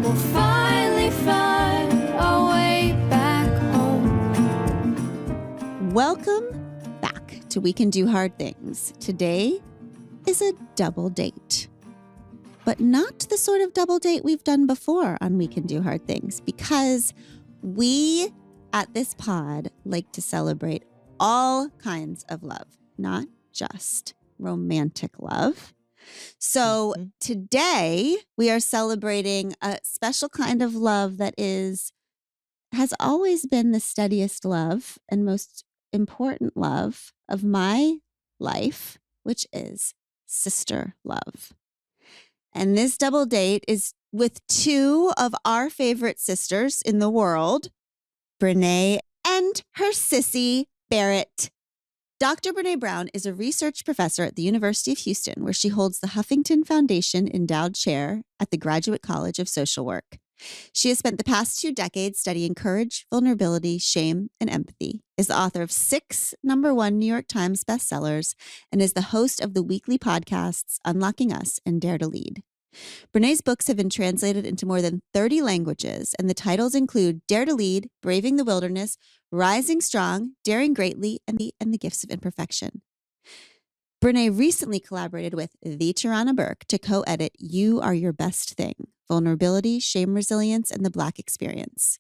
we'll finally find our way back home. Welcome back to We Can Do Hard Things. Today is a double date, but not the sort of double date we've done before on We Can Do Hard Things, because we at this pod like to celebrate all kinds of love, not just romantic love. So today we are celebrating a special kind of love that has always been the steadiest love and most important love of my life, which is sister love. And this double date is with two of our favorite sisters in the world, Brené and her sissy, Barrett. Dr. Brené Brown is a research professor at the University of Houston, where she holds the Huffington Foundation Endowed Chair at the Graduate College of Social Work. She has spent the past 2 decades studying courage, vulnerability, shame, and empathy, is the author of 6 #1 New York Times bestsellers, and is the host of the weekly podcasts Unlocking Us and Dare to Lead. Brené's books have been translated into more than 30 languages, and the titles include Dare to Lead, Braving the Wilderness, Rising Strong, Daring Greatly, and the Gifts of Imperfection. Brené recently collaborated with the Tarana Burke to co-edit You Are Your Best Thing, Vulnerability, Shame, Resilience, and the Black Experience.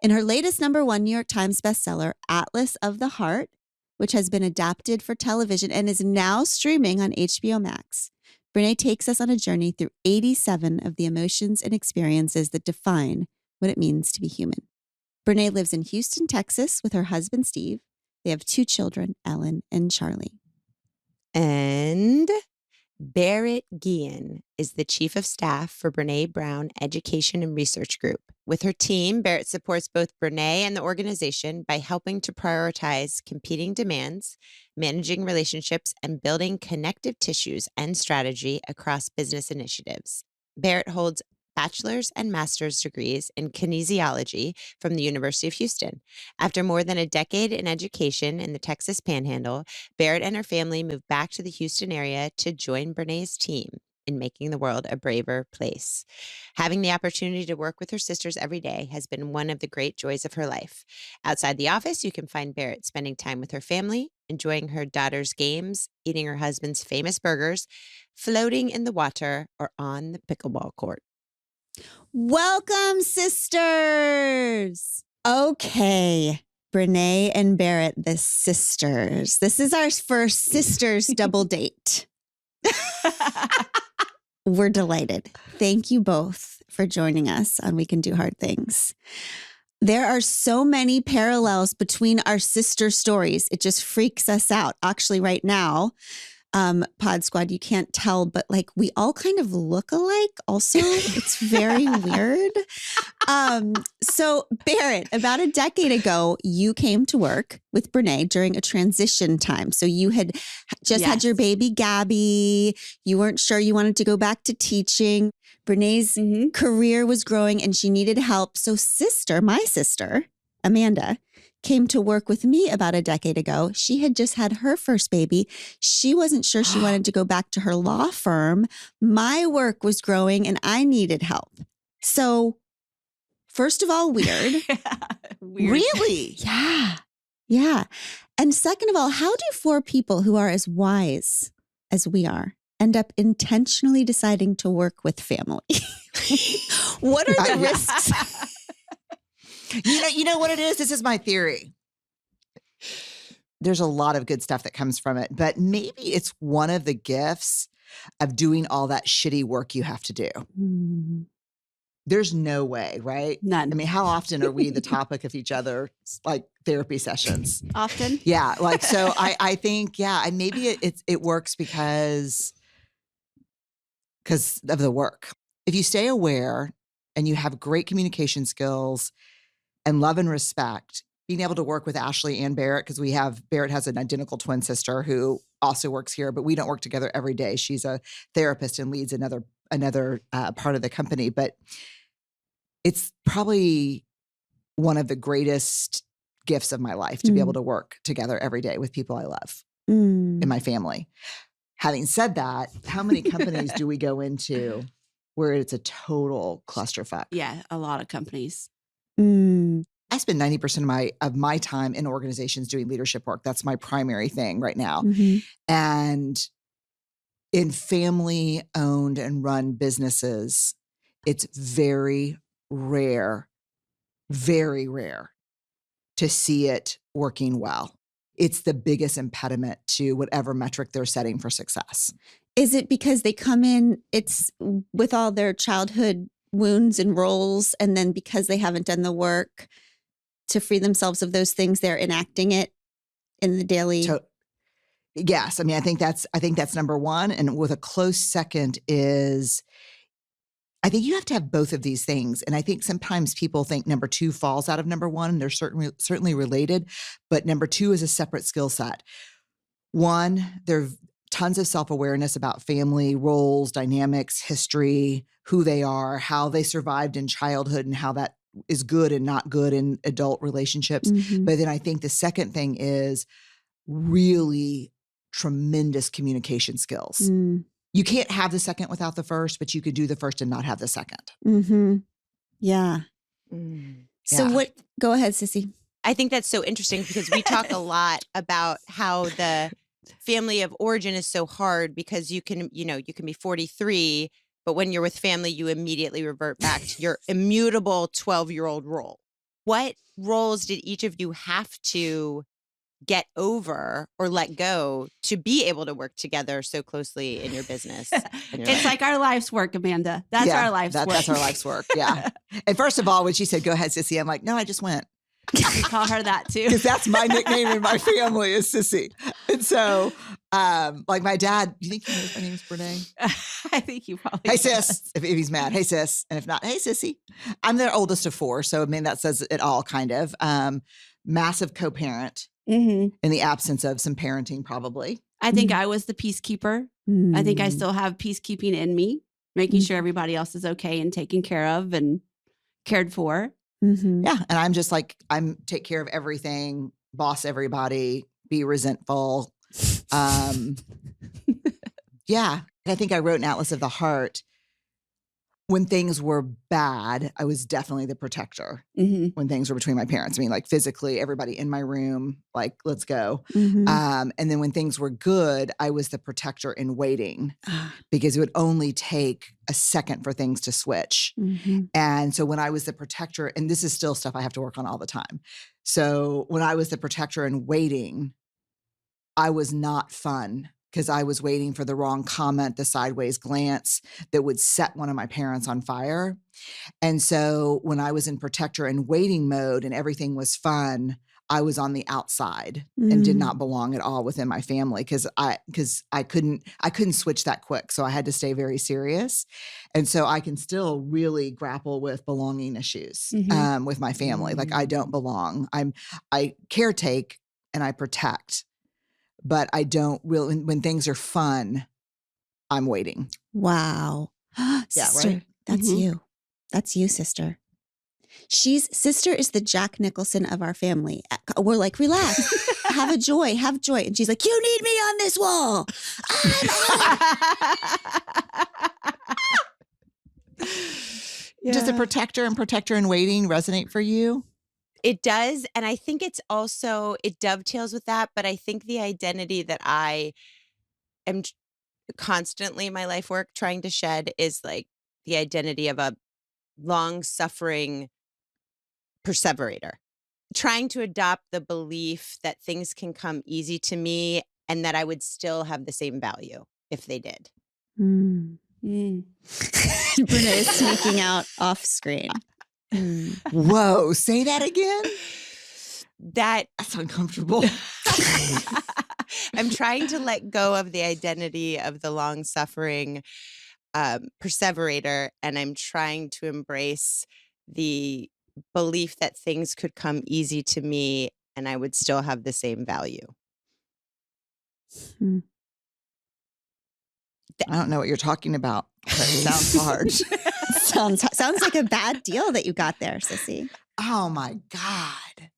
In her latest #1 New York Times bestseller, Atlas of the Heart, which has been adapted for television and is now streaming on HBO Max, Brené takes us on a journey through 87 of the emotions and experiences that define what it means to be human. Brené lives in Houston, Texas with her husband, Steve. They have 2 children, Ellen and Charlie. And Barrett Guillen is the Chief of Staff for Brené Brown Education and Research Group. With her team, Barrett supports both Brené and the organization by helping to prioritize competing demands, managing relationships, and building connective tissues and strategy across business initiatives. Barrett holds bachelor's and master's degrees in kinesiology from the University of Houston. After more than a decade in education in the Texas Panhandle, Barrett and her family moved back to the Houston area to join Brené's team in making the world a braver place. Having the opportunity to work with her sisters every day has been one of the great joys of her life. Outside the office, you can find Barrett spending time with her family, enjoying her daughter's games, eating her husband's famous burgers, floating in the water, or on the pickleball court. Welcome, sisters. Okay, Brené and Barrett, the sisters. This is our first sisters double date. We're delighted. Thank you both for joining us on We Can Do Hard Things. There are so many parallels between our sister stories. It just freaks us out. Actually, right now, Pod Squad, you can't tell, but like we all kind of look alike also. It's very weird. So Barrett, about a decade ago, you came to work with Brené during a transition time. So you had just had your baby, Gabby. You weren't sure you wanted to go back to teaching. Brené's career was growing and she needed help. So my sister, Amanda, came to work with me about a decade ago. She had just had her first baby. She wasn't sure she wanted to go back to her law firm. My work was growing and I needed help. So first of all, weird. Weird. Really? Yeah. Yeah. And second of all, how do 4 people who are as wise as we are end up intentionally deciding to work with family? What are the risks? You know what it is? This is my theory. There's a lot of good stuff that comes from it, but maybe it's one of the gifts of doing all that shitty work you have to do. There's no way, right? None. I mean, how often are we the topic of each other's like therapy sessions? Often. Yeah. Like, so I think, and maybe it works because of the work. If you stay aware and you have great communication skills and love and respect, being able to work with Ashley and Barrett, because Barrett has an identical twin sister who also works here, but we don't work together every day. She's a therapist and leads another part of the company. But it's probably one of the greatest gifts of my life to be able to work together every day with people I love in my family. Having said that, how many companies do we go into where it's a total clusterfuck. Yeah, a lot of companies. Mm. I spend 90% of my time in organizations doing leadership work. That's my primary thing right now. Mhm. And in family owned and run businesses, it's very rare to see it working well. It's the biggest impediment to whatever metric they're setting for success. Is it because they come in, it's with all their childhood wounds and roles, and then because they haven't done the work to free themselves of those things, they're enacting it in the daily? Yes. I mean, I think that's number one. And with a close second is, I think you have to have both of these things. And I think sometimes people think number two falls out of number one, and they're certainly related, but number two is a separate skill set. One, there are tons of self-awareness about family roles, dynamics, history, who they are, how they survived in childhood, and how that is good and not good in adult relationships. Mhm. But then I think the second thing is really tremendous communication skills. Mm. You can't have the second without the first, but you could do the first and not have the second. Mhm. Yeah. So Yeah. go ahead, Sissy. I think that's so interesting because we talk a lot about how the family of origin is so hard because you can be 43, but when you're with family, you immediately revert back to your immutable 12-year-old role. What roles did each of you have to get over or let go to be able to work together so closely in your business? It's like our life's work, Amanda. That's our life's work. That's our life's work. Yeah. And first of all, when she said, "Go ahead, Sissy," I'm like, "No, I just went." We call her that too. Because that's my nickname in my family is Sissy. And so, like my dad, you think he knows my name is Brené? I think you probably. Hey, sis. If he's mad, hey, sis. And if not, hey, Sissy. I'm the oldest of four. So, I mean, that says it all kind of. Massive co-parent Mm-hmm. in the absence of some parenting, probably. I think I was the peacekeeper. I think I still have peacekeeping in me, making sure everybody else is okay and taken care of and cared for. Mhm. Yeah. And I'm just like, I'm take care of everything, boss everybody, be resentful. Yeah. And I think I wrote an Atlas of the Heart. When things were bad, I was definitely the protector. Mm-hmm. When things were between my parents, I mean, like physically, everybody in my room, like, let's go. Mhm. And then when things were good, I was the protector in waiting because it would only take a second for things to switch. Mhm. And so when I was the protector, and this is still stuff I have to work on all the time. So when I was the protector in waiting, I was not fun because I was waiting for the wrong comment, the sideways glance that would set one of my parents on fire. And so when I was in protector and waiting mode and everything was fun, I was on the outside and did not belong at all within my family because I couldn't switch that quick. So I had to stay very serious. And so I can still really grapple with belonging issues with my family. Like I don't belong. I caretake and I protect, but I don't really, when things are fun, I'm waiting. Wow. Sister, right? that's Mhm. you. That's you, sister. Sister is the Jack Nicholson of our family. We're like, relax, have joy. And she's like, you need me on this wall. Does the protector and waiting resonate for you? It does. And I think it dovetails with that. But I think the identity that I am constantly in my life work trying to shed is like the identity of a long-suffering perseverator. Trying to adopt the belief that things can come easy to me and that I would still have the same value if they did. Mm. Bruna is sneaking out off screen. Whoa, say that again? That's uncomfortable. I'm trying to let go of the identity of the long-suffering perseverator, and I'm trying to embrace the belief that things could come easy to me and I would still have the same value. I don't know what you're talking about. That sounds hard. Sounds like a bad deal that you got there, Sissy. Oh my God.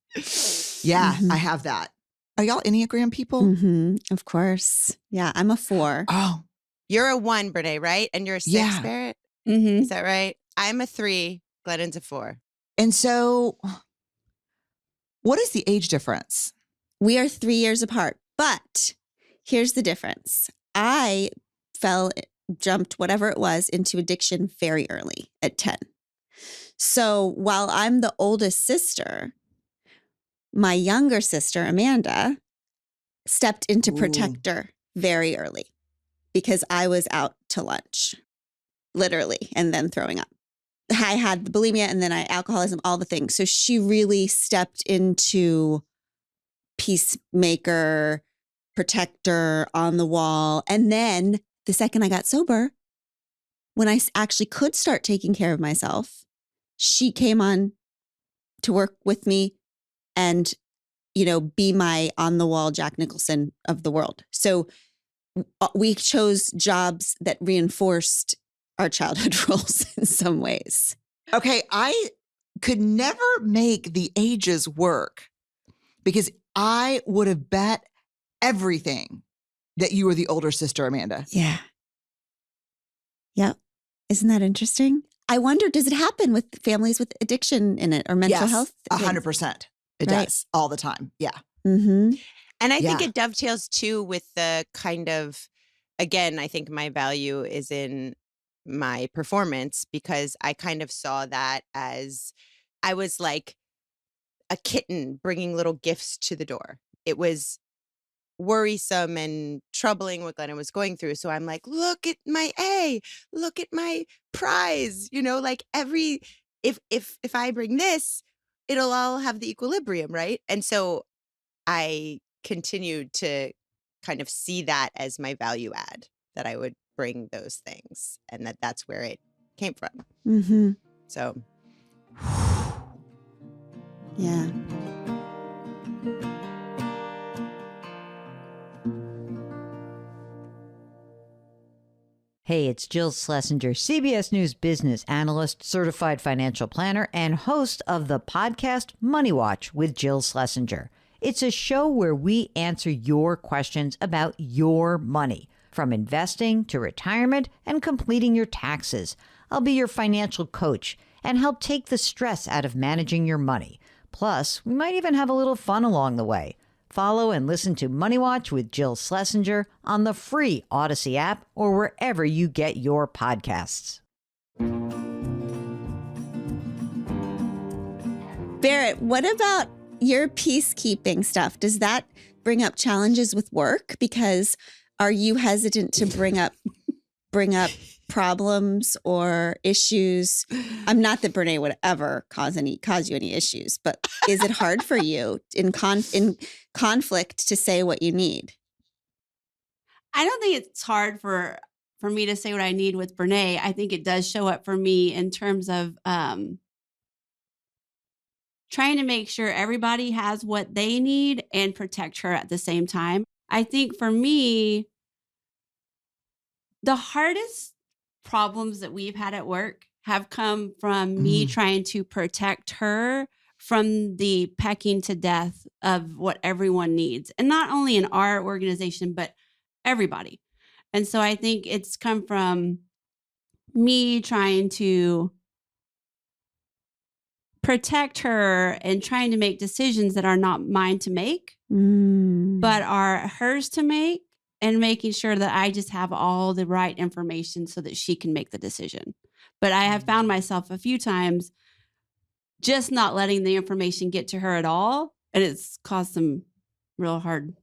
Yeah, I have that. Are y'all Enneagram people? Mm-hmm. Of course. Yeah, I'm a 4. Oh, You're a 1, Brené, right? And you're a 6, Yeah. Barrett? Mm-hmm. Is that right? I'm a 3. Glennon's a 4. And so what is the age difference? We are 3 years apart, but here's the difference. I jumped whatever it was into addiction very early at 10. So while I'm the oldest sister, my younger sister, Amanda, stepped into protector very early because I was out to lunch, literally, and then throwing up. I had the bulimia and then alcoholism, all the things. So she really stepped into peacemaker, protector, on the wall. And then the second I got sober, when I actually could start taking care of myself, she came on to work with me and, be my on the wall Jack Nicholson of the world. So we chose jobs that reinforced our childhood roles in some ways. Okay, I could never make the ages work because I would have bet everything that you were the older sister, Amanda. Yeah. Yep. Isn't that interesting? I wonder, does it happen with families with addiction in it or mental health? 100%. It does all the time. Yeah. Mm-hmm. And I think it dovetails too with the kind of, again, I think my value is in my performance because I kind of saw that as I was like a kitten bringing little gifts to the door. It was worrisome and troubling what Glennon was going through. So I'm like, look at my A, look at my prize, like if I bring this, it'll all have the equilibrium, right? And so I continued to kind of see that as my value add, that I would bring those things and that's where it came from. Mm-hmm. So. Yeah. Hey, it's Jill Schlesinger, CBS News business analyst, certified financial planner, and host of the podcast Money Watch with Jill Schlesinger. It's a show where we answer your questions about your money, from investing to retirement and completing your taxes. I'll be your financial coach and help take the stress out of managing your money. Plus, we might even have a little fun along the way. Follow and listen to Money Watch with Jill Schlesinger on the free Odyssey app or wherever you get your podcasts. Barrett, what about your peacekeeping stuff? Does that bring up challenges with work? Because are you hesitant to bring up problems or issues? I'm not that Brené would ever cause you any issues, but is it hard for you in conflict to say what you need? I don't think it's hard for me to say what I need with Brené. I think it does show up for me in terms of trying to make sure everybody has what they need and protect her at the same time. I think for me, the hardest problems that we've had at work have come from me trying to protect her from the pecking to death of what everyone needs. And not only in our organization, but everybody. And so I think it's come from me trying to protect her and trying to make decisions that are not mine to make, but are hers to make, and making sure that I just have all the right information so that she can make the decision. But I have found myself a few times just not letting the information get to her at all. And it's caused some real hard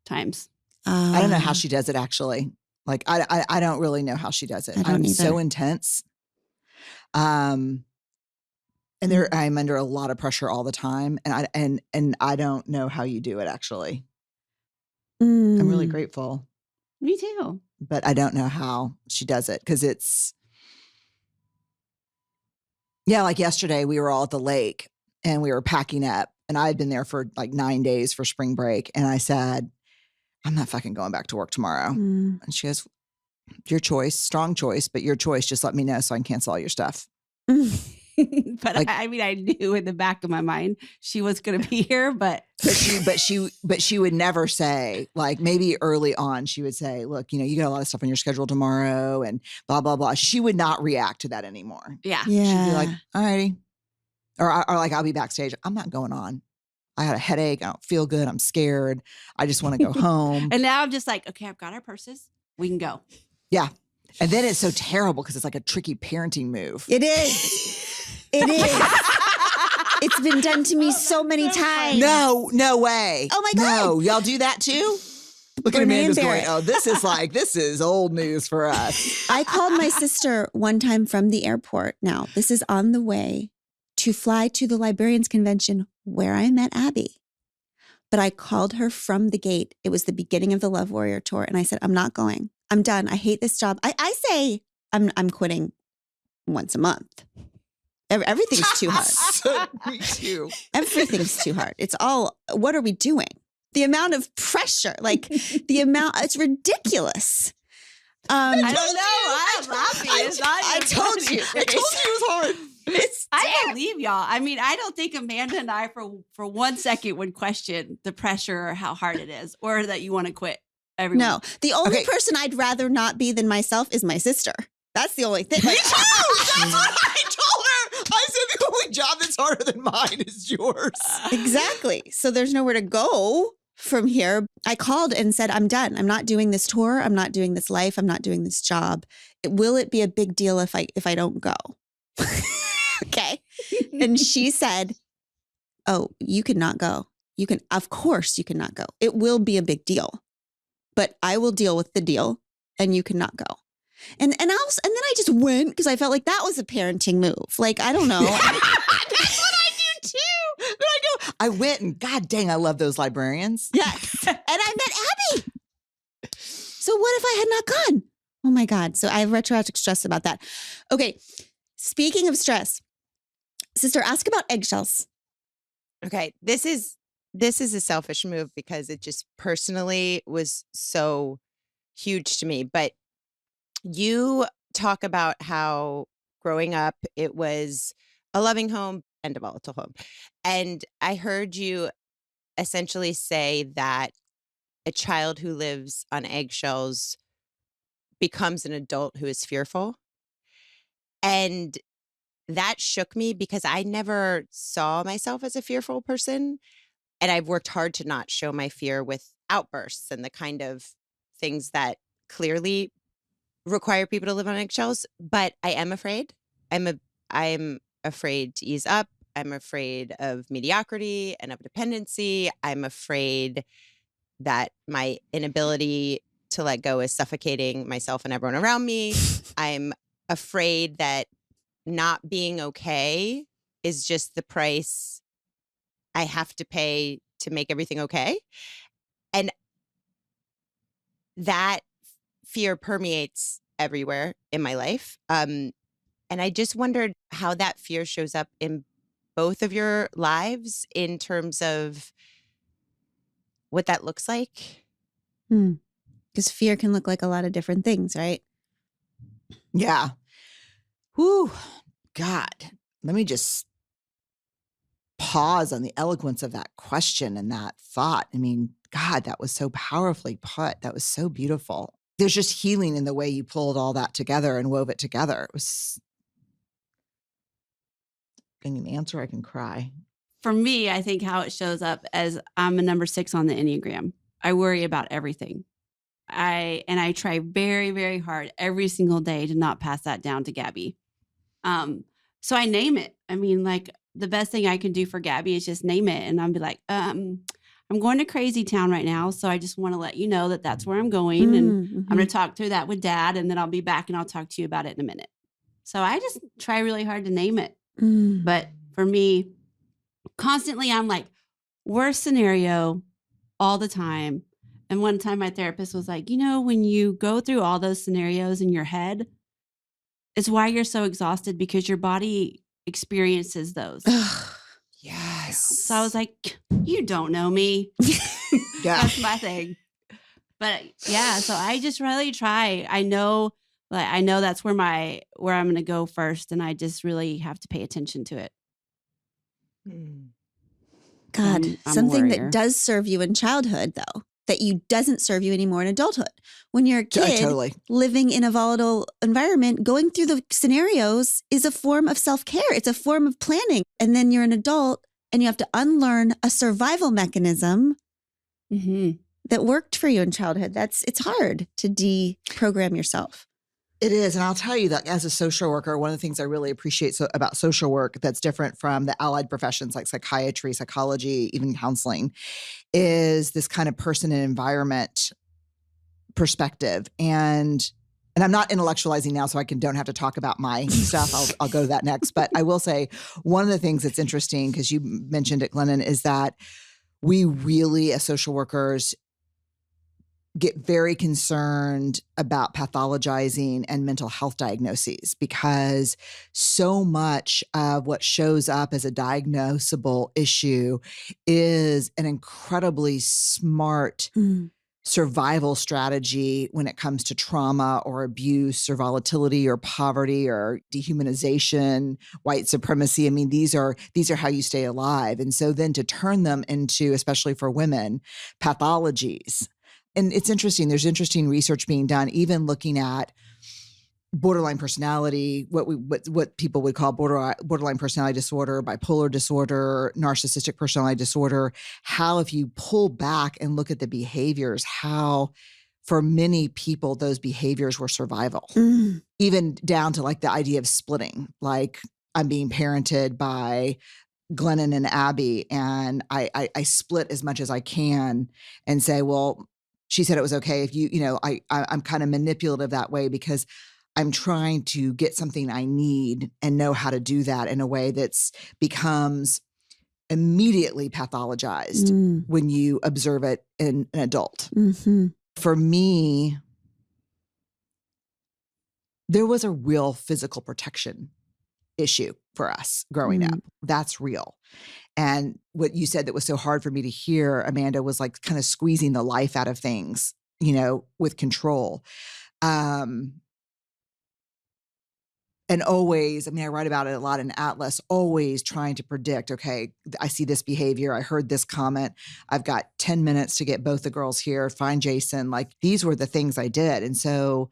times. I don't know how she does it, actually. Like, I don't really know how she does it. I'm so intense. And I'm under a lot of pressure all the time. And I don't know how you do it, actually. I'm really grateful. Me too. But I don't know how she does it because like yesterday we were all at the lake and we were packing up and I had been there for like 9 days for spring break. And I said, I'm not fucking going back to work tomorrow. And she goes, your choice, strong choice, but your choice, just let me know so I can cancel all your stuff. But Like- I mean, I knew in the back of my mind she was going to be here, but But she would never say, like, maybe early on she would say, look, you got a lot of stuff on your schedule tomorrow and blah, blah, blah. She would not react to that anymore. yeah. She'd be like, Yeah. all righty. Or like, I'll be backstage. I'm not going on. I had a headache. I don't feel good. I'm scared. I just want to go home. And now I'm just like, okay, I've got our purses. We can go. Yeah. And then it's so terrible because it's like a tricky parenting move. It is. It is. It's been done to me so many times. No way. Oh my No, y'all do that too? Look at Brené and Amanda's going, Barrett. oh, this is old news for us. I called my sister one time from the airport. Now, this is on the way to fly to the librarians convention where I met Abby. But I called her from the gate. It was the beginning of the Love Warrior tour. And I said, I'm not going. I'm done. I hate this job. I say I'm quitting once a month. Everything's too hard. Me too. Everything's too hard. It's all, what are we doing? The amount of pressure, like it's ridiculous. I don't know. I'm laughing. It's not I even told funny. you. I told you it was hard. I believe y'all. I mean, I don't think Amanda and I for 1 second would question the pressure or how hard it is or that you want to quit every No, week. the only Okay. person I'd rather not be than myself is my sister. That's the only thing. Like, That's what I told her. I said the only job that's harder than mine is yours. exactly. So there's nowhere to go from here. I called and said, I'm done. I'm not doing this tour. I'm not doing this life. I'm not doing this job. Will it be a big deal if I don't go? Okay. And she said, oh, you cannot go. Of course you cannot go. It will be a big deal, but I will deal with the deal and you cannot go. And then I just went because I felt like that was a parenting move. Like, I don't know. That's what I do too. But I went and God dang, I love those librarians. Yes. And I met Abby. So what if I had not gone? Oh my God. So I have retroactive stress about that. Okay. Speaking of stress, sister, ask about eggshells. Okay, this is a selfish move because it just personally was so huge to me. But you talk about how growing up it was a loving home and a volatile home. And I heard you essentially say that a child who lives on eggshells becomes an adult who is fearful. And that shook me because I never saw myself as a fearful person. And I've worked hard to not show my fear with outbursts and the kind of things that clearly require people to live on eggshells. But I am afraid. I'm afraid to ease up. I'm afraid of mediocrity and of dependency. I'm afraid that my inability to let go is suffocating myself and everyone around me. I'm afraid that not being okay is just the price I have to pay to make everything okay. And that fear permeates everywhere in my life. And I just wondered how that fear shows up in both of your lives in terms of what that looks like. Because fear can look like a lot of different things, right? Yeah. Whew. God, let me just pause on the eloquence of that question and that thought. I mean, God, that was so powerfully put. That was so beautiful. There's just healing in the way you pulled all that together and wove it together. It was. I can answer, I can cry. For me, I think how it shows up as I'm a number 6 on the Enneagram. I worry about everything. I try very, very hard every single day to not pass that down to Gabby. So I name it. I mean, like the best thing I can do for Gabby is just name it. And I'll be like, I'm going to crazy town right now. So I just want to let you know that that's where I'm going. And I'm going to talk through that with Dad. And then I'll be back and I'll talk to you about it in a minute. So I just try really hard to name it. But for me, constantly, I'm like, worst scenario all the time. And one time my therapist was like, when you go through all those scenarios in your head, it's why you're so exhausted because your body experiences those. Yes. So I was like, you don't know me. Yeah. That's my thing. But yeah, so I just really try. I know Like I know that's where I'm going to go first, and I just really have to pay attention to it. God, I'm a something warrior. that does serve you in childhood, though, that you doesn't serve you anymore in adulthood. When you're a kid Totally. living in a volatile environment, going through the scenarios is a form of self-care. It's a form of planning. And then you're an adult and you have to unlearn a survival mechanism that worked for you in childhood. It's hard to deprogram yourself. It is. And I'll tell you that as a social worker, one of the things I really appreciate about social work that's different from the allied professions like psychiatry, psychology, even counseling, is this kind of person and environment perspective. And I'm not intellectualizing now, so I don't have to talk about my stuff. I'll go to that next. But I will say one of the things that's interesting, because you mentioned it, Glennon, is that we really, as social workers, get very concerned about pathologizing and mental health diagnoses, because so much of what shows up as a diagnosable issue is an incredibly smart survival strategy when it comes to trauma or abuse or volatility or poverty or dehumanization, white supremacy. I mean, these are how you stay alive. And so then to turn them into, especially for women, pathologies. And it's interesting. There's interesting research being done, even looking at borderline personality, what people would call borderline personality disorder, bipolar disorder, narcissistic personality disorder. How, if you pull back and look at the behaviors, how for many people those behaviors were survival, even down to like the idea of splitting. Like, I'm being parented by Glennon and Abby, and I split as much as I can and say, well, she said it was okay if I'm kind of manipulative that way because I'm trying to get something I need and know how to do that in a way that's becomes immediately pathologized when you observe it in an adult. For me, there was a real physical protection issue for us growing up. That's real. And what you said that was so hard for me to hear, Amanda, was like kind of squeezing the life out of things, with control. And always, I write about it a lot in Atlas, always trying to predict, okay, I see this behavior. I heard this comment. I've got 10 minutes to get both the girls here, find Jason. Like, these were the things I did. And so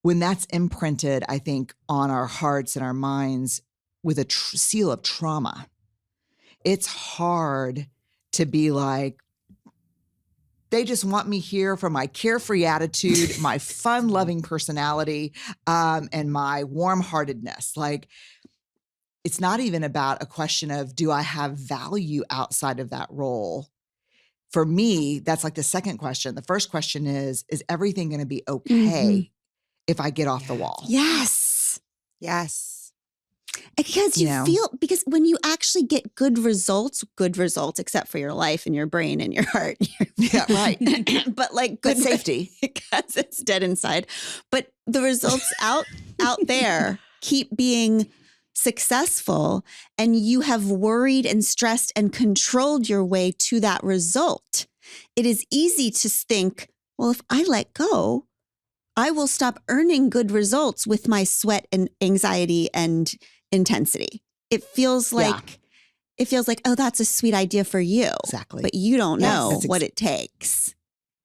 when that's imprinted, I think, on our hearts and our minds with a seal of trauma, it's hard to be like, they just want me here for my carefree attitude, my fun-loving personality, and my warm-heartedness. Like, it's not even about a question of, do I have value outside of that role? For me, that's like the second question. The first question is everything going to be okay if I get off the wall? Yes. Because because when you actually get good results, except for your life and your brain and your heart. Yeah, right. But like good safety. Because it's dead inside. But the results out there keep being successful, and you have worried and stressed and controlled your way to that result. It is easy to think, well, if I let go, I will stop earning good results with my sweat and anxiety and intensity. It feels like, oh, that's a sweet idea for you. Exactly. But you don't know what it takes.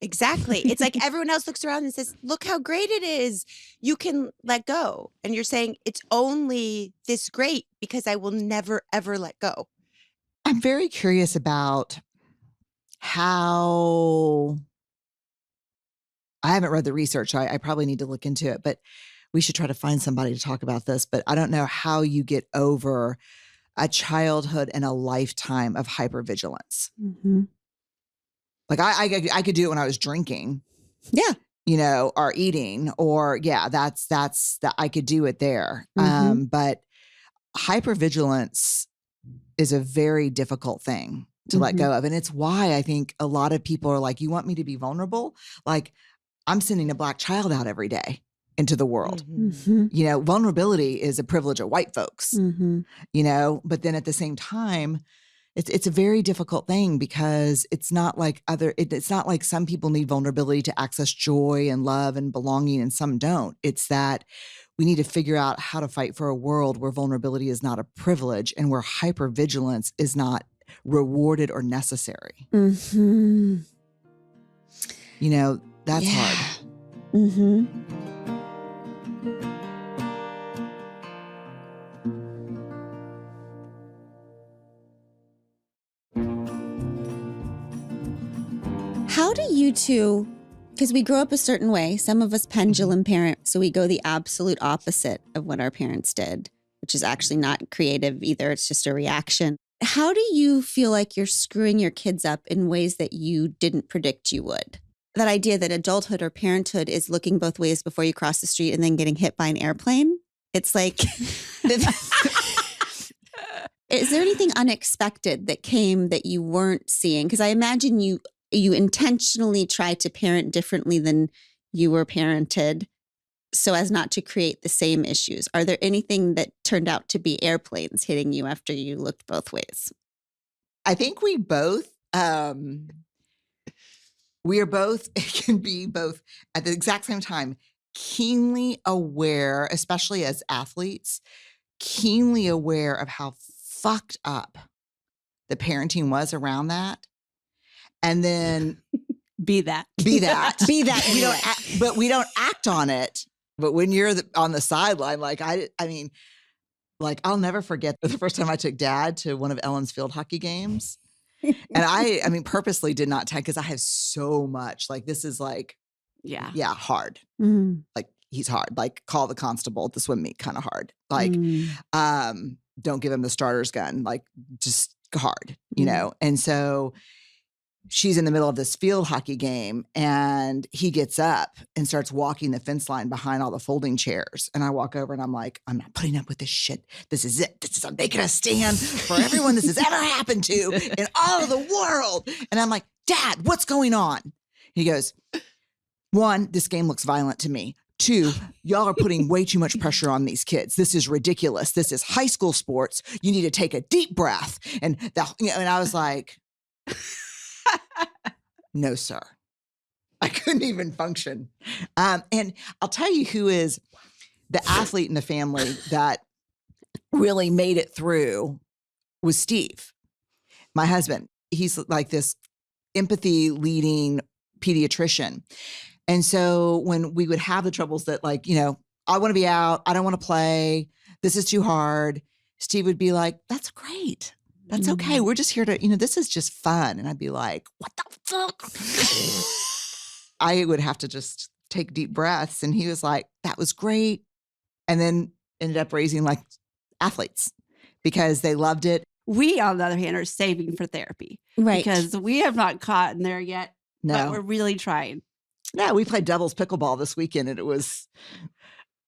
Exactly. It's like everyone else looks around and says, look how great it is. You can let go. And you're saying it's only this great because I will never, ever let go. I'm very curious about how, I haven't read the research. So I probably need to look into it, but we should try to find somebody to talk about this. But I don't know how you get over a childhood and a lifetime of hypervigilance. Like I could do it when I was drinking. Yeah. Or eating, or that's that I could do it there. But hypervigilance is a very difficult thing to let go of. And it's why I think a lot of people are like, you want me to be vulnerable? Like, I'm sending a Black child out every day into the world. Vulnerability is a privilege of white folks, but then at the same time, It's a very difficult thing because it's not like it's not like some people need vulnerability to access joy and love and belonging and some don't. It's that we need to figure out how to fight for a world where vulnerability is not a privilege and where hypervigilance is not rewarded or necessary. Mm-hmm. You know, that's hard. Mm-hmm. How do you two, because we grow up a certain way, some of us pendulum parent, so we go the absolute opposite of what our parents did, which is actually not creative either. It's just a reaction. How do you feel like you're screwing your kids up in ways that you didn't predict you would? That idea that adulthood or parenthood is looking both ways before you cross the street and then getting hit by an airplane. It's like, is there anything unexpected that came that you weren't seeing? Because I imagine you intentionally tried to parent differently than you were parented so as not to create the same issues. Are there anything that turned out to be airplanes hitting you after you looked both ways? I think we both, it can be both at the exact same time, keenly aware, especially as athletes, keenly aware of how fucked up the parenting was around that. And then Be that. We don't but we don't act on it. But when you're on the sideline, like I mean, like I'll never forget the first time I took Dad to one of Ellen's field hockey games. And I mean, purposely did not tag because I have so much. Like this is like, Yeah. hard. Mm. Like he's hard. Like call the constable at the swim meet, kind of hard. Like, don't give him the starter's gun. Like just hard, you know. And so she's in the middle of this field hockey game and he gets up and starts walking the fence line behind all the folding chairs. And I walk over and I'm like, I'm not putting up with this shit. This is it. I'm making a stand for everyone this has ever happened to in all of the world. And I'm like, Dad, what's going on? He goes, 1, this game looks violent to me. 2, y'all are putting way too much pressure on these kids. This is ridiculous. This is high school sports. You need to take a deep breath. And I was like, no, sir. I couldn't even function. And I'll tell you who is the athlete in the family that really made it through was Steve, my husband. He's like this empathy leading pediatrician. And so when we would have the troubles that like, you know, I want to be out, I don't want to play, this is too hard, Steve would be like, that's great. That's okay. We're just here to, you know, this is just fun. And I'd be like, what the fuck? I would have to just take deep breaths. And he was like, that was great. And then ended up raising like athletes because they loved it. We, on the other hand, are saving for therapy. Right. Because we have not caught in there yet. No. But we're really trying. Yeah, we played doubles pickleball this weekend and it was,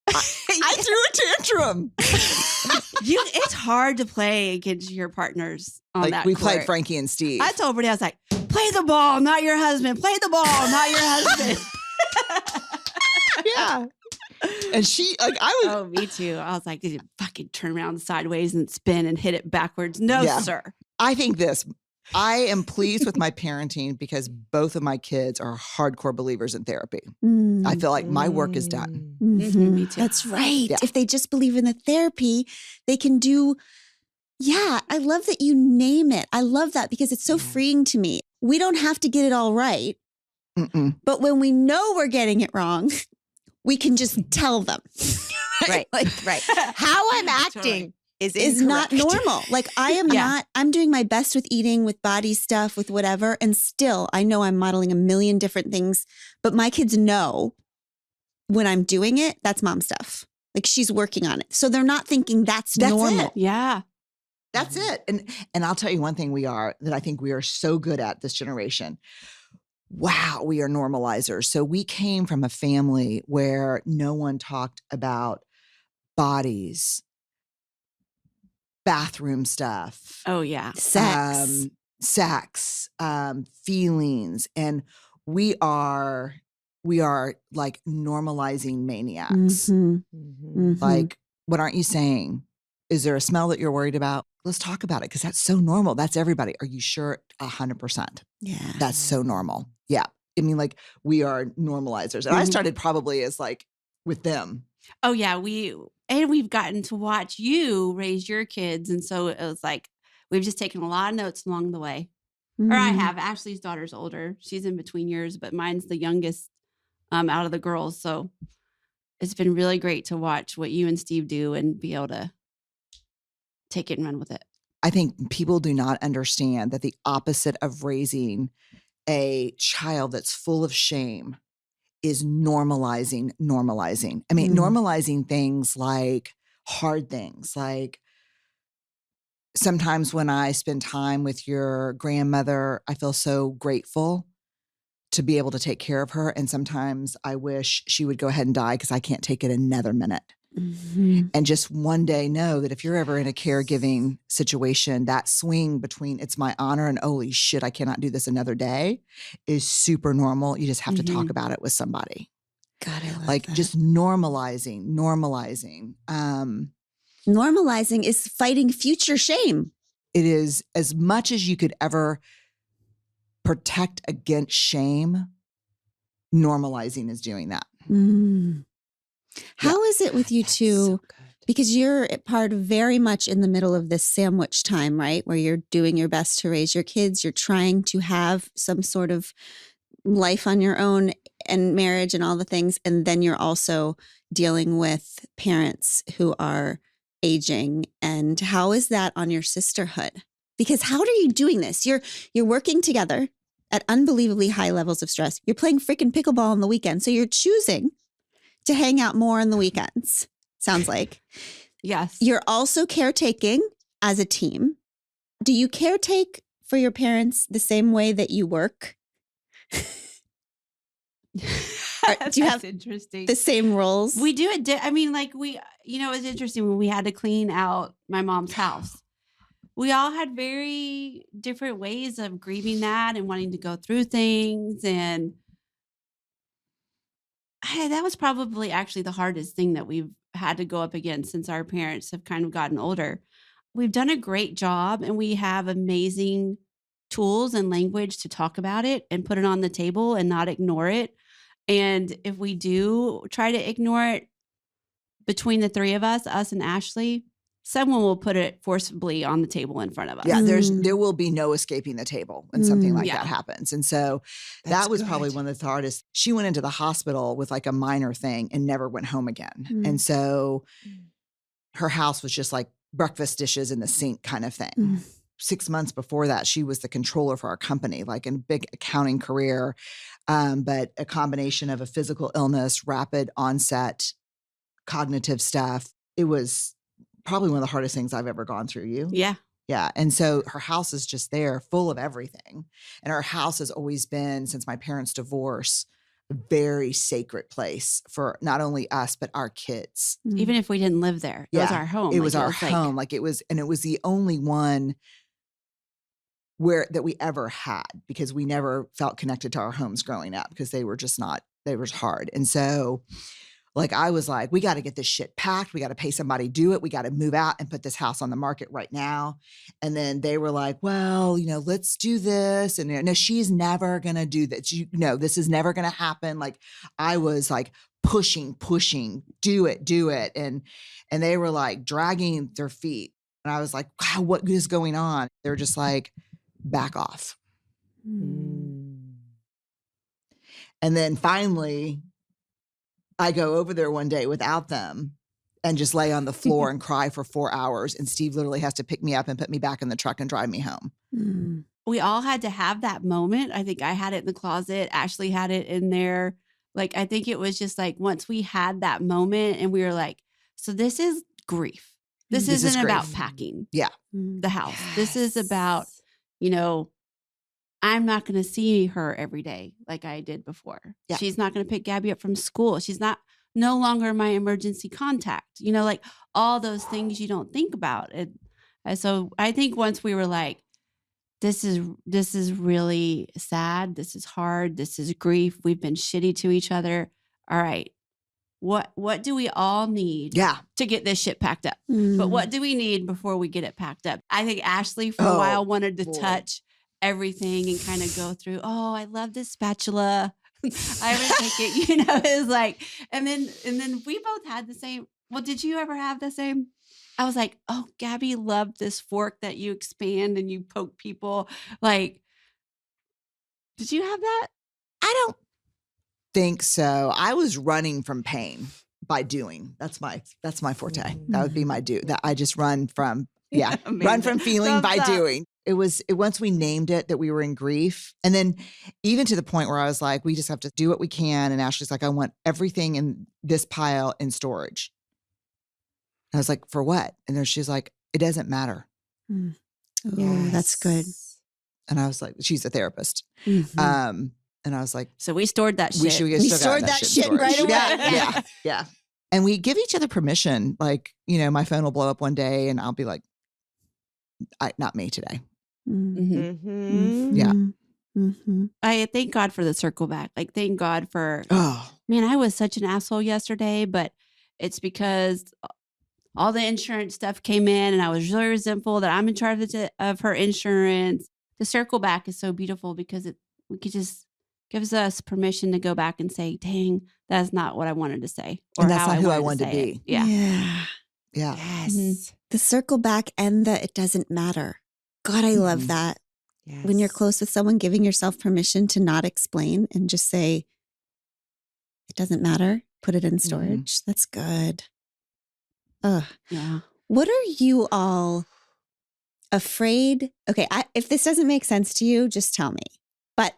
I threw a tantrum. It's hard to play against your partners on Like that we court. played Frankie and Steve. I told Brittany, I was like, play the ball, not your husband. Play the ball, not your husband. Yeah. And she, like, I was. Oh, me too. I was like, did you fucking turn around sideways and spin and hit it backwards? No, Yeah. sir. I think this. I am pleased with my parenting because both of my kids are hardcore believers in therapy. I feel like my work is done. Mhm. Me too. That's right. Yeah. If they just believe in the therapy, they can do. Yeah, I love that you name it. I love that because it's so freeing to me. We don't have to get it all right. Mm-mm. But when we know we're getting it wrong, we can just tell them. Right. Right. How I'm acting is not incorrect. normal. Like I am not, I'm doing my best with eating, with body stuff, with whatever. And still, I know I'm modeling a million different things, but my kids know when I'm doing it, that's mom stuff. Like she's working on it. So they're not thinking that's normal. it. Yeah. That's it. And I'll tell you one thing that I think we are so good at this generation. Wow, we are normalizers. So we came from a family where no one talked about bodies, bathroom stuff, Oh, yeah. Sex. feelings. And we are like normalizing maniacs. Mhm. Mhm. Mhm. Like, what aren't you saying? Is there a smell that you're worried about? let's talk about it because that's so normal. That's everybody. Are you sure? 100%. Yeah. That's so normal. Yeah. I mean, like we are normalizers. And I started probably as like with them. Oh yeah, we've gotten to watch you raise your kids, and so it was like we've just taken a lot of notes along the way. Or I Mhm. have. Ashley's daughter's older; she's in between years, but mine's the youngest out of the girls. So it's been really great to watch what you and Steve do and be able to take it and run with it. I think people do not understand that the opposite of raising a child that's full of shame is normalizing. I mean, normalizing things like hard things, like sometimes when I spend time with your grandmother, I feel so grateful to be able to take care of her. And sometimes I wish she would go ahead and die because I can't take it another minute. Mhm. And just one day know that if you're ever in a caregiving situation, that swing between it's my honor and holy shit, I cannot do this another day is super normal. You just have to talk about it with somebody. God, I love Like that. just normalizing. Normalizing is fighting future shame. It is as much as you could ever protect against shame, normalizing is doing that. Mm. How is it with you That's two? so good. Because you're part of very much in the middle of this sandwich time, right? Where you're doing your best to raise your kids. You're trying to have some sort of life on your own and marriage and all the things. And then you're also dealing with parents who are aging. And how is that on your sisterhood? Because how are you doing this? You're working together at unbelievably high levels of stress. You're playing freaking pickleball on the weekend. So you're choosing to hang out more on the weekends. Sounds like. Yes. You're also caretaking as a team. Do you caretake for your parents the same way that you work? Do you have interesting. the same roles? We do it. I mean, like it was interesting when we had to clean out my mom's house. We all had very different ways of grieving that and wanting to go through things. And that was probably actually the hardest thing that we've had to go up against since our parents have kind of gotten older. We've done a great job and we have amazing tools and language to talk about it and put it on the table and not ignore it. And if we do try to ignore it between the three of us and Ashley, someone will put it forcibly on the table in front of us. Yeah, there will be no escaping the table when something like that happens. And so that was probably one of the hardest. She went into the hospital with like a minor thing and never went home again. And so her house was just like breakfast dishes in the sink kind of thing. 6 months before that, she was the controller for our company, like in a big accounting career, but a combination of a physical illness, rapid onset, cognitive stuff. It was probably one of the hardest things I've ever gone through. You? Yeah. Yeah. And so her house is just there full of everything. And our house has always been, since my parents' divorce, a very sacred place for not only us, but our kids. Even if we didn't live there, it was our home. It was our home. Like it was, and it was the only one that we ever had because we never felt connected to our homes growing up because they were just not, they were hard. And so like, I was like, we got to get this shit packed. We got to pay somebody to do it. We got to move out and put this house on the market right now. And then they were like, well, let's do this. And no, she's never going to do this. This is never going to happen. Like I was like pushing, do it. And they were like dragging their feet. And I was like, wow, what is going on? They were just like, back off. And then finally, I go over there one day without them and just lay on the floor and cry for 4 hours. And Steve literally has to pick me up and put me back in the truck and drive me home. We all had to have that moment. I think I had it in the closet. Ashley had it in there. Like, I think it was just like once we had that moment and we were like, so this is grief. This isn't about packing the house. Yes. This is about, I'm not going to see her every day like I did before. Yeah. She's not going to pick Gabby up from school. She's no longer my emergency contact. Like all those things you don't think about. And so I think once we were like, this is really sad. This is hard. This is grief. We've been shitty to each other. All right, what do we all need Yeah. to get this shit packed up? Mm. But what do we need before we get it packed up? I think Ashley for a while wanted to boy. touch everything and kind of go through, oh, I love this spatula. I would take it, it was like, and then we both had the same. Well, did you ever have the same? I was like, oh, Gabby loved this fork that you expand and you poke people. Like, did you have that? I don't think so. I was running from pain by doing. That's my forte. That would be my do. That I just run from, run from feeling by doing. It was once we named it that we were in grief. And then even to the point where I was like, we just have to do what we can. And Ashley's like, I want everything in this pile in storage. I was like, for what? And then she's like, it doesn't matter. Oh, that's good. And I was like, she's a therapist. Mm-hmm. And I was like, so we stored that shit. We stored that shit in storage. right away. Yeah. And we give each other permission. Like, my phone will blow up one day and I'll be like, not me today. Mm-hmm. Yeah. Mm-hmm. I thank God for the circle back. Like, thank God for, Oh, man, I was such an asshole yesterday, but it's because all the insurance stuff came in and I was really resentful that I'm in charge of her insurance. The circle back is so beautiful because we could just gives us permission to go back and say, dang, that's not what I wanted to say. Or and that's how not who I wanted wanted to be. Yeah. Yeah. Yeah. Yes. Mhm. The circle back and the it doesn't matter. God, I love that. Yes. When you're close with someone, giving yourself permission to not explain and just say, it doesn't matter. Put it in storage. That's good. Ugh. Yeah. What are you all afraid? Okay, if this doesn't make sense to you, just tell me. But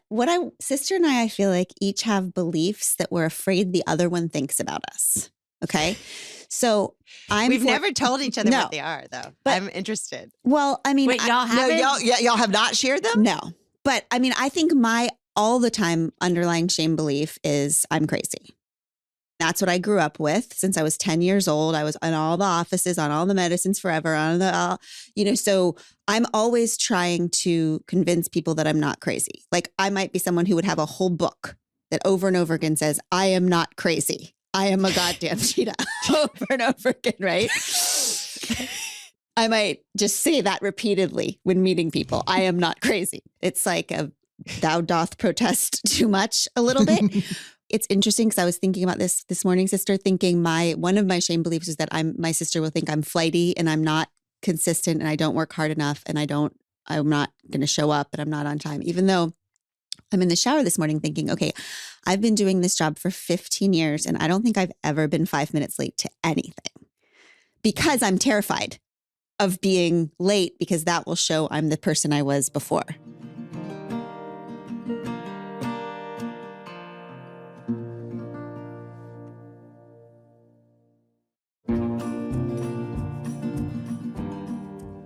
sister and I feel like each have beliefs that we're afraid the other one thinks about us. Okay. So We've never told each other No. what they are, though. But- I'm interested. Well, I mean, Wait, y'all No, haven't? y'all have not shared them? no. But I mean, I think my all the time underlying shame belief is I'm crazy. That's what I grew up with since I was 10 years old. I was on all the offices, on all the medicines forever, so I'm always trying to convince people that I'm not crazy. Like I might be someone who would have a whole book that over and over again says, I am not crazy. I am a goddamn cheetah over and over again, right? I might just say that repeatedly when meeting people. I am not crazy. It's like thou doth protest too much a little bit. It's interesting because I was thinking about this morning, sister, thinking one of my shame beliefs is that my sister will think I'm flighty and I'm not consistent and I don't work hard enough and I'm not going to show up and I'm not on time, even though I'm in the shower this morning thinking, okay, I've been doing this job for 15 years and I don't think I've ever been 5 minutes late to anything because I'm terrified of being late because that will show I'm the person I was before.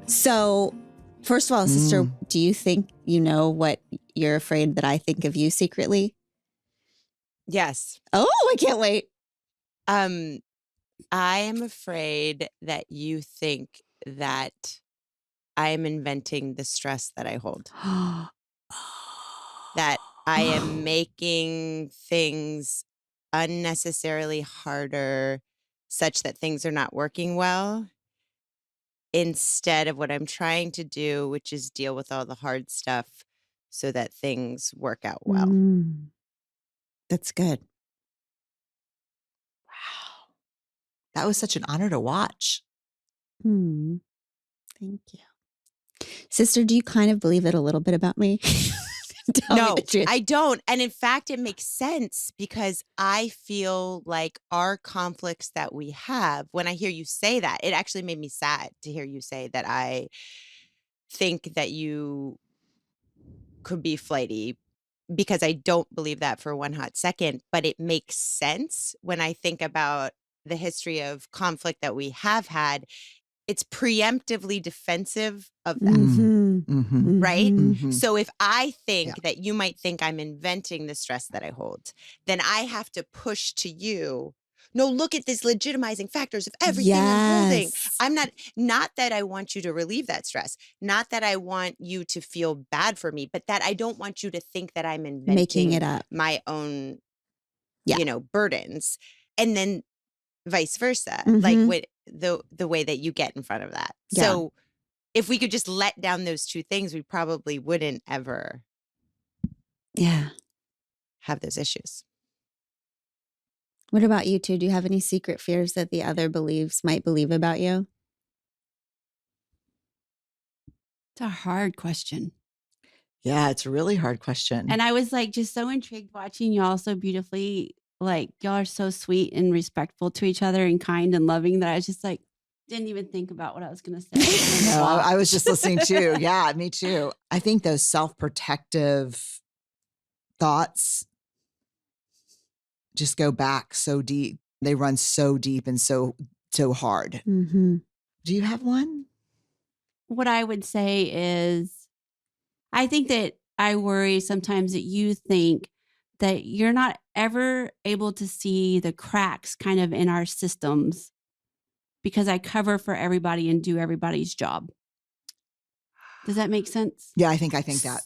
So, first of all, sister, do you think you know what you're afraid that I think of you secretly? Yes. Oh, I can't wait. I am afraid that you think that I am inventing the stress that I hold. That I am making things unnecessarily harder such that things are not working well, instead of what I'm trying to do, which is deal with all the hard stuff so that things work out well. That's good. Wow. That was such an honor to watch. Thank you. Sister, do you kind of believe it a little bit about me? Tell me No, the truth. I don't. And in fact, it makes sense because I feel like our conflicts that we have, when I hear you say that, it actually made me sad to hear you say that I think that you could be flighty, because I don't believe that for one hot second. But it makes sense when I think about the history of conflict that we have had. It's preemptively defensive of that. Right? So if I think that you might think I'm inventing the stress that I hold, then I have to push to you, no, look at this legitimizing factors of everything I'm holding. I'm not that I want you to relieve that stress, not that I want you to feel bad for me, but that I don't want you to think that I'm inventing Making it up. my own, Yeah. burdens. and then vice versa, Mhm. like what the way that you get in front of that. Yeah. So if we could just let down those two things, we probably wouldn't ever Yeah. have those issues. What about you two? Do you have any secret fears that the other might believe about you? It's a hard question. Yeah, it's a really hard question. And I was like just so intrigued watching y'all so beautifully. Like y'all are so sweet and respectful to each other and kind and loving that I was just like, didn't even think about what I was going to say. No, I was just listening too. Yeah, me too. I think those self-protective thoughts just go back so deep. They run so deep and so hard. Mm-hmm. Do you have one? What I would say is, I think that I worry sometimes that you think that you're not ever able to see the cracks kind of in our systems because I cover for everybody and do everybody's job. Does that make sense? Yeah, I think that.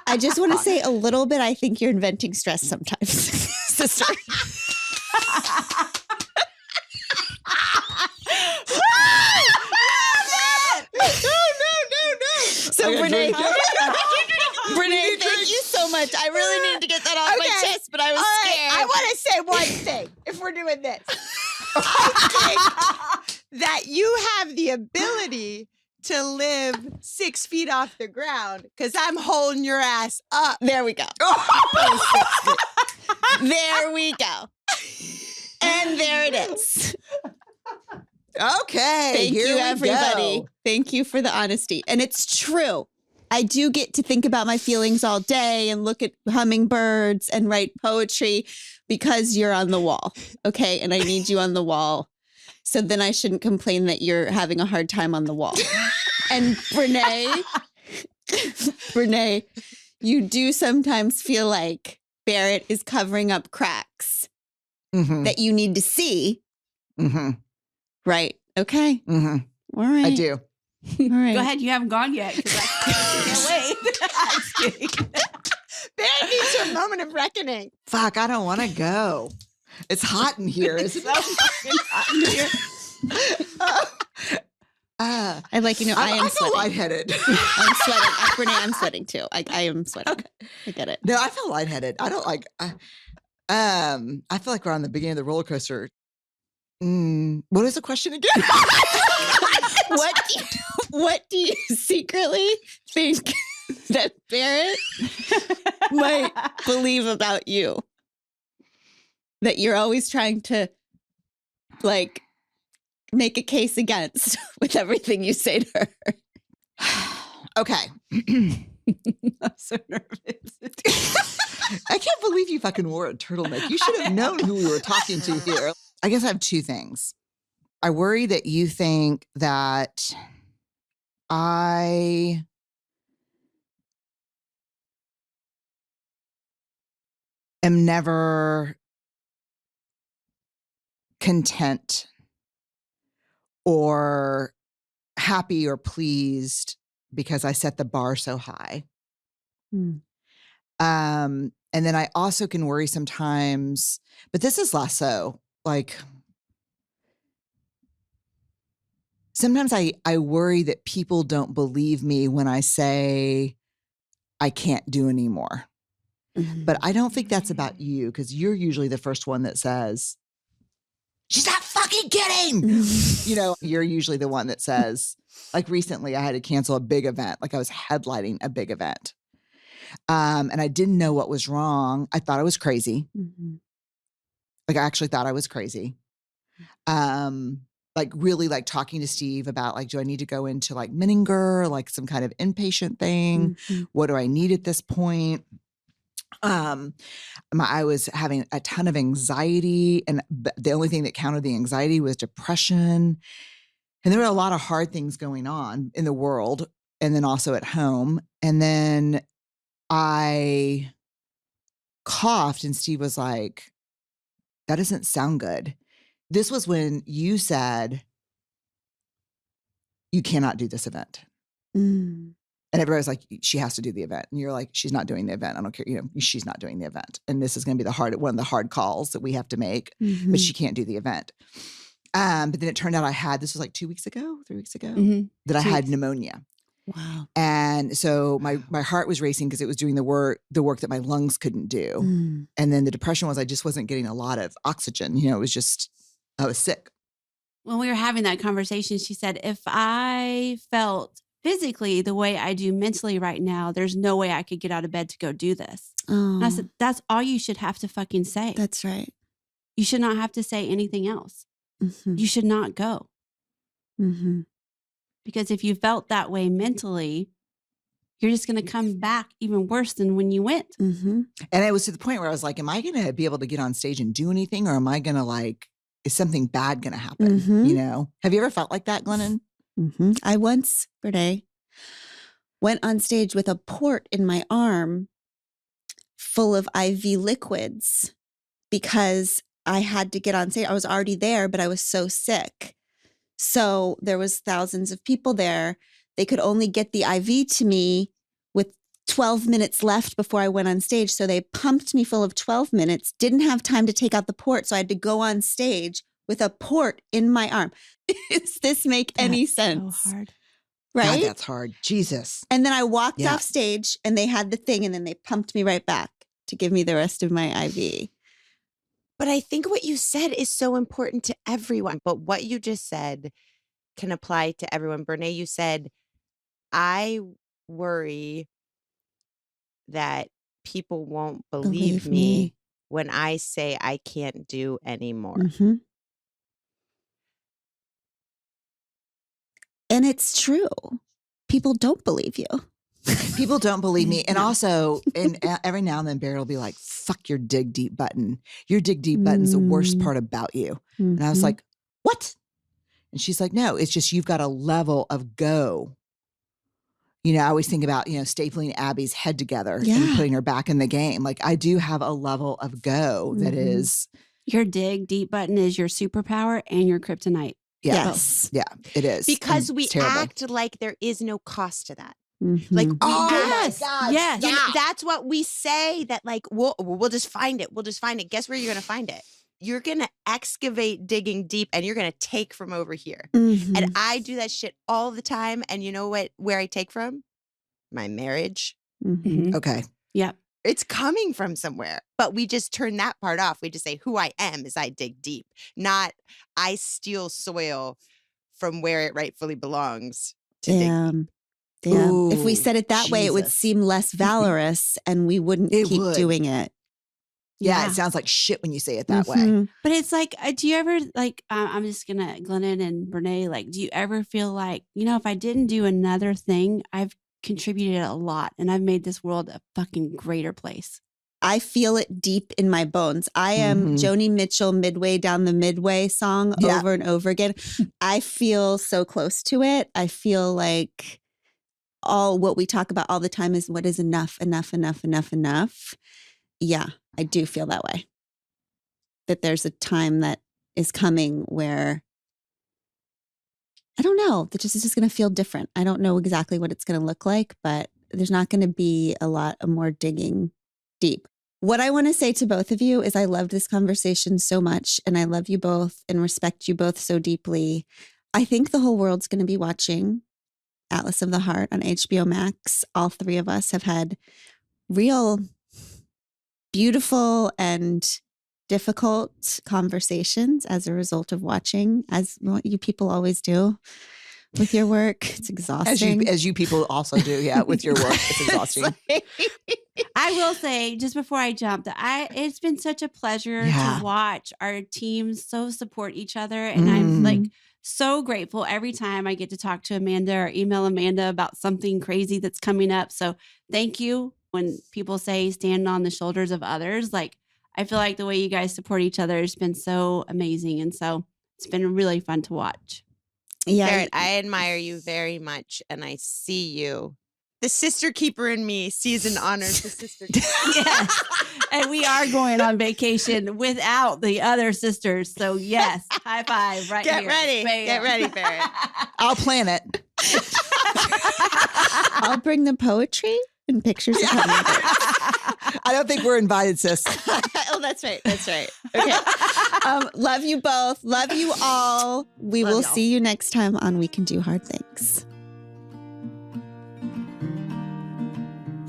I just want to say a little bit. I think you're inventing stress sometimes, sister. So Brené, Brené, thank you so much. I really need to get that off my chest, but I was scared. I want to say one thing. If we're doing this, I think that you have the ability to live 6 feet off the ground because I'm holding your ass up. There we go. There we go. And there it is. Okay. Thank here you, we everybody. go. Thank you for the honesty. And it's true. I do get to think about my feelings all day and look at hummingbirds and write poetry because you're on the wall. Okay. And I need you on the wall. So then I shouldn't complain that you're having a hard time on the wall. And Brené, you do sometimes feel like Barrett is covering up cracks Mhm, that you need to see. mhm, Right. Okay. mhm. All right. I do. All right. Go ahead. You haven't gone yet because I can't wait. I'm just kidding. Barrett needs a moment of reckoning. Fuck, I don't want to go. It's hot in here, isn't it? I'd like, I am I feel sweating. lightheaded. I'm sweating. Brené, I'm sweating too. I am sweating. Okay. I get it. No, I feel lightheaded. I don't like. I feel like we're on the beginning of the roller coaster. What is the question again? What do you secretly think that Barrett might believe about you? That you're always trying to like make a case against with everything you say to her. Okay. I'm so nervous. I can't believe you fucking wore a turtleneck. You should have known who we were talking to here. I guess I have two things. I worry that you think that I am never content or happy or pleased because I set the bar so high. And then I also can worry sometimes, but this is less so. Like sometimes I worry that people don't believe me when I say I can't do anymore. But I don't think that's about you because you're usually the first one that says, she's not fucking kidding. You're usually the one that says, like recently I had to cancel a big event. Like I was headlining a big event. And I didn't know what was wrong. I thought I was crazy. Like I actually thought I was crazy. Like really like talking to Steve about like, do I need to go into like Menninger, like some kind of inpatient thing? What do I need at this point? I was having a ton of anxiety and the only thing that countered the anxiety was depression. And there were a lot of hard things going on in the world and then also at home. And then I coughed and Steve was like, that doesn't sound good. This was when you said, you cannot do this event. And everybody's like, she has to do the event. And you're like, she's not doing the event. I don't care. She's not doing the event. And this is going to be one of the hard calls that we have to make, Mhm. but she can't do the event. But then it turned out this was like 3 weeks ago, that I 2 had weeks. pneumonia. Wow. And so my heart was racing because it was doing the work that my lungs couldn't do. Mm. And then the depression was I just wasn't getting a lot of oxygen. It was just, I was sick. When we were having that conversation, she said, if I felt physically the way I do mentally right now, there's no way I could get out of bed to go do this. And I Oh, said, that's all you should have to fucking say. that's right. You should not have to say anything else. Mhm. You should not go. Mhm. Because if you felt that way mentally, you're just going to come back even worse than when you went. Mhm. And it was to the point where I was like, am I going to be able to get on stage and do anything? Or am I going to is something bad going to happen? Mhm. Have you ever felt like that, Glennon? Mhm. I once, Renee, went on stage with a port in my arm full of IV liquids because I had to get on stage. I was already there, but I was so sick. So there was thousands of people there. They could only get the IV to me with 12 minutes left before I went on stage. So they pumped me full of 12 minutes, didn't have time to take out the port. So I had to go on stage with a port in my arm. Does this make any That's sense? So hard. Right? God, that's hard. Jesus. And then I walked Yeah. off stage and they had the thing and then they pumped me right back to give me the rest of my IV. But I think what you said is so important to everyone. But what you just said can apply to everyone. Brené, you said, I worry that people won't believe me when I say I can't do anymore. Mhm. And it's true. People don't believe you. People don't believe me. And No. also, every now and then Barrett will be like, fuck your dig deep button. Your dig deep button's the worst part about you. And I was Mhm. like, what? And she's like, no, it's just you've got a level of go. I always think about, stapling Abby's head together and Yeah. putting her back in the game. Like I do have a level of go that Mhm. is, Your dig deep button is your superpower and your kryptonite. yeah, Yes. yeah, it is. Because And we it's terrible. act like there is no cost to that. Mhm. Like, Oh Yes. my God. Yes. You know, stop. that's what we say, that like, we'll just find it. We'll just find it. Guess where you're going to find it? You're going to excavate digging deep and you're going to take from over here. Mhm. And I do that shit all the time. And you know where I take from? My marriage. Mhm. Mhm. Okay. Yep. It's coming from somewhere. But we just turn that part off. We just say, who I am is I dig deep, not I steal soil from where it rightfully belongs to dig deep. Damn. Damn. If we Ooh, said it that way, it would Jesus. seem less valorous and we wouldn't It keep would. doing it. Yeah, Yeah. it sounds like shit when you say it that way. Mhm. But it's like, do you ever I'm just going to, Glennon and Brené, do you ever feel like, if I didn't do another thing, I've contributed a lot and I've made this world a fucking greater place? I feel it deep in my bones. I am Mhm. Joni Mitchell midway down the midway song Yeah. over and over again. I feel so close to it. I feel like all what we talk about all the time is what is enough. Yeah, I do feel that way. That there's a time that is coming where I don't know, that just is just going to feel different. I don't know exactly what it's going to look like, but there's not going to be a lot of more digging deep. What I want to say to both of you is I loved this conversation so much and I love you both and respect you both so deeply. I think the whole world's going to be watching Atlas of the Heart on HBO Max. All three of us have had real beautiful and difficult conversations as a result of watching, as what you people always do with your work. It's exhausting. As you people also do, yeah, with your work. It's exhausting. I will say, just before I jump, that it's been such a pleasure Yeah. to watch our teams so support each other. And I'm so grateful every time I get to talk to Amanda or email Amanda about something crazy that's coming up. So thank you. When people say stand on the shoulders of others, I feel like the way you guys support each other has been so amazing. And so it's been really fun to watch. Yeah. Barrett, I admire you very much, and I see you. The sister keeper in me sees and honors the sister keeper. Yes. And we are going on vacation without the other sisters. So yes, high five right Get here. ready. Bam. Get ready, Barrett. I'll plan it. I'll bring the poetry and pictures of hummingbirds. I don't think we're invited, sis. Oh, that's right. That's right. Okay. Love you both. Love you all. We will see you next time on We Can Do Hard Things.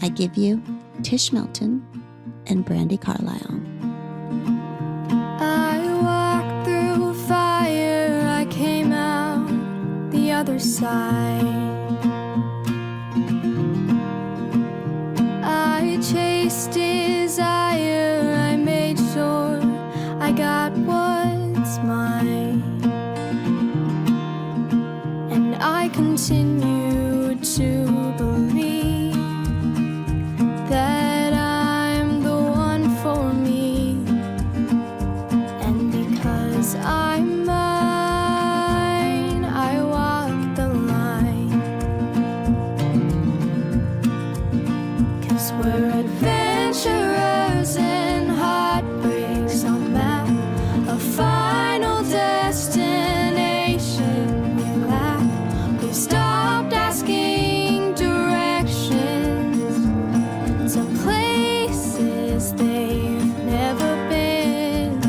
I give you Tish Melton and Brandy Carlisle. I walked through fire, I came out the other side. I chased desire, I made sure I got what's mine. And I continue to believe that I'm the one for me. And because I'm mine, I walk the line. 'Cause we're adventurers and heartbreaks on map, a final destination we lack. We've stopped asking directions to places they've never been.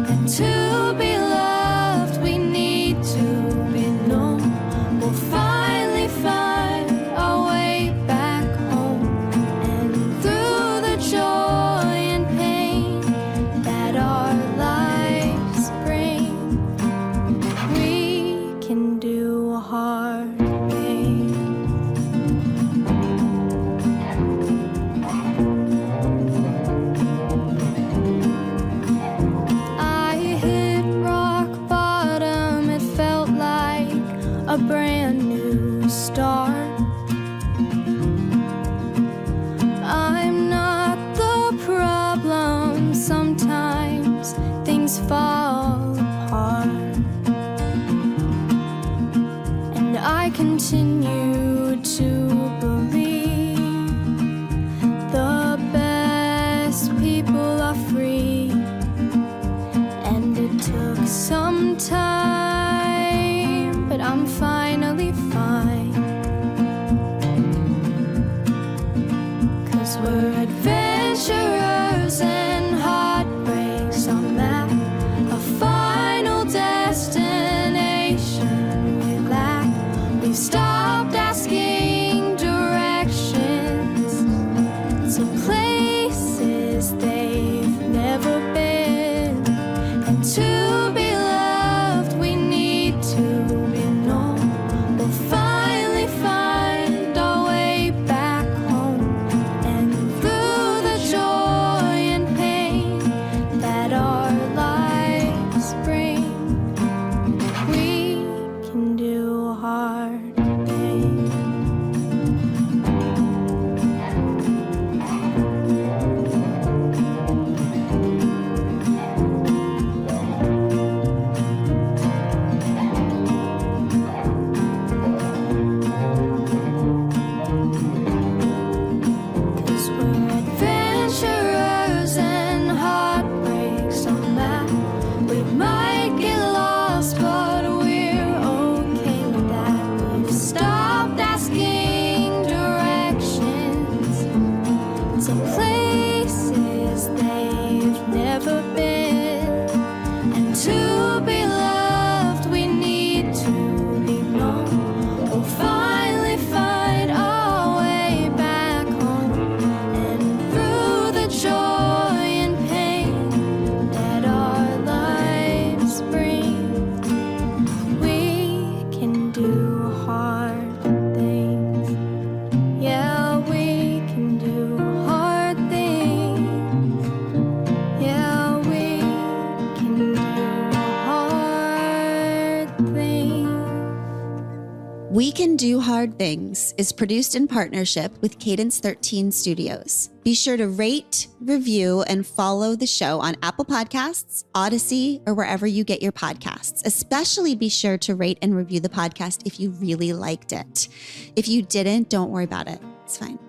And to be loved, we need to be known. We'll finally find our way back home. And through the joy and pain that our lives bring, we can do hard things. I hit rock bottom, it felt like a brand new start. I'm not the problem, sometimes things fall apart. And I continue to believe the best people are free. And it took some time, but I'm finally fine. 'Cause we're adventurers and heartbreaks on map, a final destination we lack. We've stopped asking directions to places they've never been. And to be loved, we need to be known. We'll finally find our way back home. And through the joy and pain that our lives bring, we can do hard things. Cause we're adventurers and heartbreaks on map. We might get lost, but we're okay with that. We've stopped asking directions to places they've never been. And to be loved, we need to be known. We'll finally find our way back home. And through the joy and pain that our lives bring, we can do hard things. Yeah, we can do hard things. Yeah, we can do hard things. We Can Do Hard Things is produced in partnership with Cadence 13 Studios. Be sure to rate, review, and follow the show on Apple Podcasts, Odyssey, or wherever you get your podcasts. Especially be sure to rate and review the podcast if you really liked it. If you didn't, don't worry about it. It's fine.